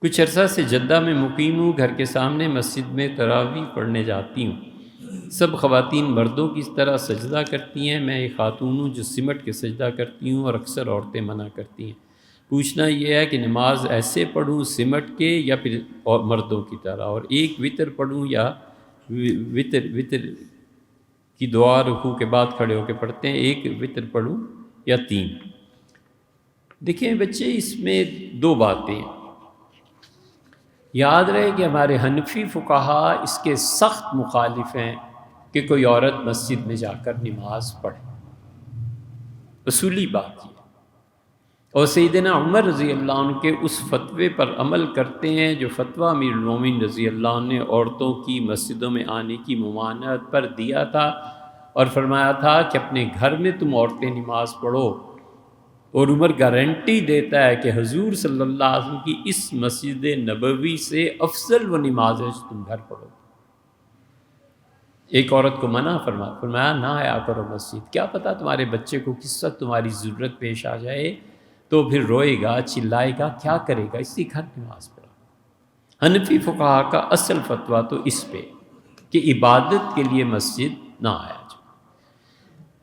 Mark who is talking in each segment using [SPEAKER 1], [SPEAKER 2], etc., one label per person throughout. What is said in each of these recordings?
[SPEAKER 1] کچھ عرصہ سے جدہ میں مقیم ہوں، گھر کے سامنے مسجد میں تراویح پڑھنے جاتی ہوں۔ سب خواتین مردوں کی طرح سجدہ کرتی ہیں، میں ایک خاتون ہوں جو سمٹ کے سجدہ کرتی ہوں اور اکثر عورتیں منع کرتی ہیں۔ پوچھنا یہ ہے کہ نماز ایسے پڑھوں سمٹ کے یا پھر اور مردوں کی طرح، اور ایک وطر پڑھوں یا وطر کی دعا رکوع کے بعد کھڑے ہو کے پڑھتے ہیں، ایک وطر پڑھوں یا 3۔ دیکھیں بچے، اس میں دو باتیں ہیں۔ یاد رہے کہ ہمارے حنفی فقہا اس کے سخت مخالف ہیں کہ کوئی عورت مسجد میں جا کر نماز پڑھے، اصولی بات یہ۔ اور سیدنا عمر رضی اللہ عنہ کے اس فتوے پر عمل کرتے ہیں جو فتویٰ امیر المومنین رضی اللہ عنہ نے عورتوں کی مسجدوں میں آنے کی ممانعت پر دیا تھا، اور فرمایا تھا کہ اپنے گھر میں تم عورتیں نماز پڑھو، اور عمر گارنٹی دیتا ہے کہ حضور صلی اللہ علیہ وسلم کی اس مسجد نبوی سے افضل وہ نماز ہے جو تم گھر پڑھو۔ ایک عورت کو منع فرمایا نہ آیا کرو مسجد، کیا پتہ تمہارے بچے کو کس وقت تمہاری ضرورت پیش آ جائے تو پھر روئے گا، چلائے گا، کیا کرے گا، اسی گھر نماز پڑھو۔ حنفی فقہا کا اصل فتویٰ تو اس پہ کہ عبادت کے لیے مسجد نہ آیا جائے۔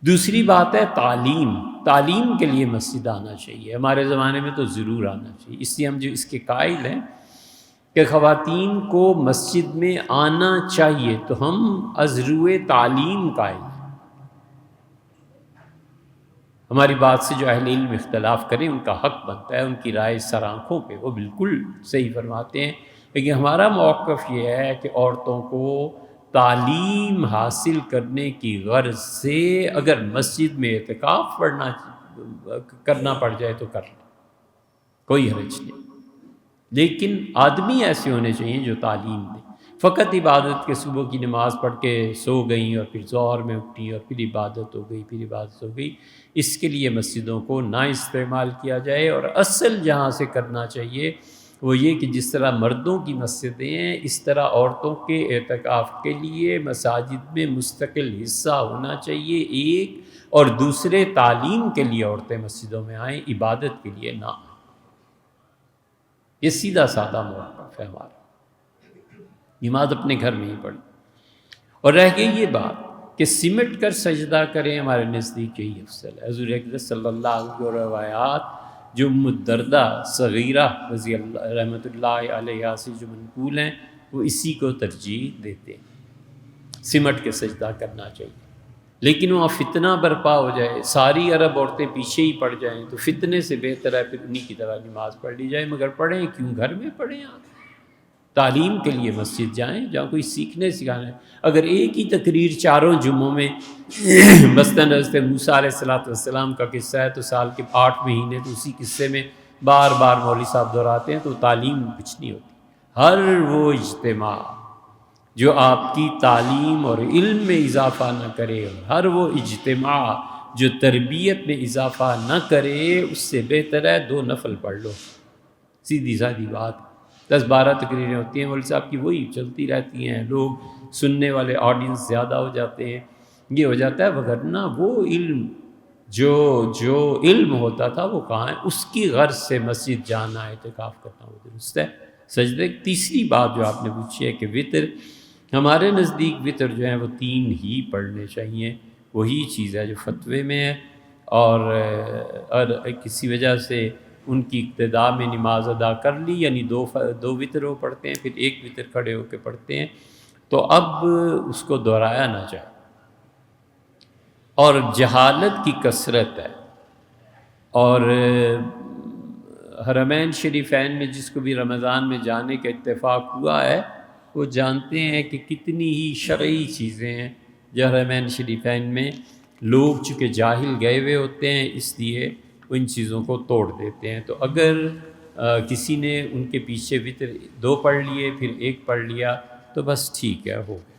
[SPEAKER 1] دوسری بات ہے تعلیم کے لیے مسجد آنا چاہیے، ہمارے زمانے میں تو ضرور آنا چاہیے، اس لیے ہم جو اس کے قائل ہیں کہ خواتین کو مسجد میں آنا چاہیے، تو ہم ازروِ تعلیم قائل ہیں۔ ہماری بات سے جو اہل علم اختلاف کریں ان کا حق بنتا ہے، ان کی رائے سر آنکھوں پہ، وہ بالکل صحیح فرماتے ہیں، لیکن ہمارا موقف یہ ہے کہ عورتوں کو تعلیم حاصل کرنے کی غرض سے اگر مسجد میں اعتکاف کرنا پڑ جائے تو کر لیں، کوئی حرج نہیں، لیکن آدمی ایسے ہونے چاہیے جو تعلیم دیں۔ فقط عبادت کے صبح کی نماز پڑھ کے سو گئیں اور پھر ظہر میں اٹھیں اور پھر عبادت ہو گئی، اس کے لیے مسجدوں کو نہ استعمال کیا جائے۔ اور اصل جہاں سے کرنا چاہیے وہ یہ کہ جس طرح مردوں کی مسجدیں ہیں، اس طرح عورتوں کے اعتکاف کے لیے مساجد میں مستقل حصہ ہونا چاہیے ایک، اور دوسرے تعلیم کے لیے عورتیں مسجدوں میں آئیں، عبادت کے لیے نہ آئیں۔ یہ سیدھا سادہ موقف ہے ہمارا، نماز اپنے گھر میں ہی پڑھیں۔ اور رہ گئی یہ بات کہ سمٹ کر سجدہ کریں، ہمارے نزدیک یہی افضل ہے۔ حضور اکرم صلی اللہ علیہ وسلم کی روایات جو ام الدرداء صغیرہ رضی اللہ رحمۃ اللہ علیہ سے جو منقول ہیں، وہ اسی کو ترجیح دیتے ہیں، سمٹ کے سجدہ کرنا چاہیے۔ لیکن وہاں فتنہ برپا ہو جائے، ساری عرب عورتیں پیچھے ہی پڑ جائیں، تو فتنے سے بہتر ہے پھر انہی کی طرح نماز پڑھ لی جائے۔ مگر پڑھیں کیوں؟ گھر میں پڑھیں آپ، تعلیم کے لیے مسجد جائیں جہاں کوئی سیکھنے سکھانا ہے۔ اگر ایک ہی تقریر چاروں جمعوں میں مثلاً حضرت موسیٰ علیہ السلام کا قصہ ہے تو سال کے 8 مہینے تو اسی قصے میں بار بار مولوی صاحب دہراتے ہیں، تو تعلیم کچھ نہیں ہوتی۔ ہر وہ اجتماع جو آپ کی تعلیم اور علم میں اضافہ نہ کرے، اور ہر وہ اجتماع جو تربیت میں اضافہ نہ کرے، اس سے بہتر ہے 2 نفل پڑھ لو، سیدھی سادی بات۔ 10-12 تقریریں ہوتی ہیں مولوی صاحب کی، وہی چلتی رہتی ہیں، لوگ سننے والے آڈینس زیادہ ہو جاتے ہیں، یہ ہو جاتا ہے۔ وگرنہ وہ علم جو علم ہوتا تھا وہ کہاں ہے؟ اس کی غرض سے مسجد جانا، اعتکاف کرنا وہ درست ہے۔ سجدے تیسری بات جو آپ نے پوچھی ہے کہ وطر، ہمارے نزدیک وطر جو ہیں وہ 3 ہی پڑھنے چاہیے، وہی چیز ہے جو فتوے میں ہے، اور کسی وجہ سے ان کی ابتدا میں نماز ادا کر لی، یعنی 2 وطر وہ پڑھتے ہیں، پھر 1 وطر کھڑے ہو کے پڑھتے ہیں، تو اب اس کو دہرایا نہ جائے۔ اور جہالت کی کثرت ہے، اور حرمین شریفین میں جس کو بھی رمضان میں جانے کا اتفاق ہوا ہے، وہ جانتے ہیں کہ کتنی ہی شرعی چیزیں ہیں جو حرمین شریفین میں لوگ چونکہ جاہل گئے ہوئے ہوتے ہیں، اس لیے وہ ان چیزوں کو توڑ دیتے ہیں۔ تو اگر کسی نے ان کے پیچھے وطر 2 پڑھ لیے پھر 1 پڑھ لیا تو بس ٹھیک ہے، ہو گیا۔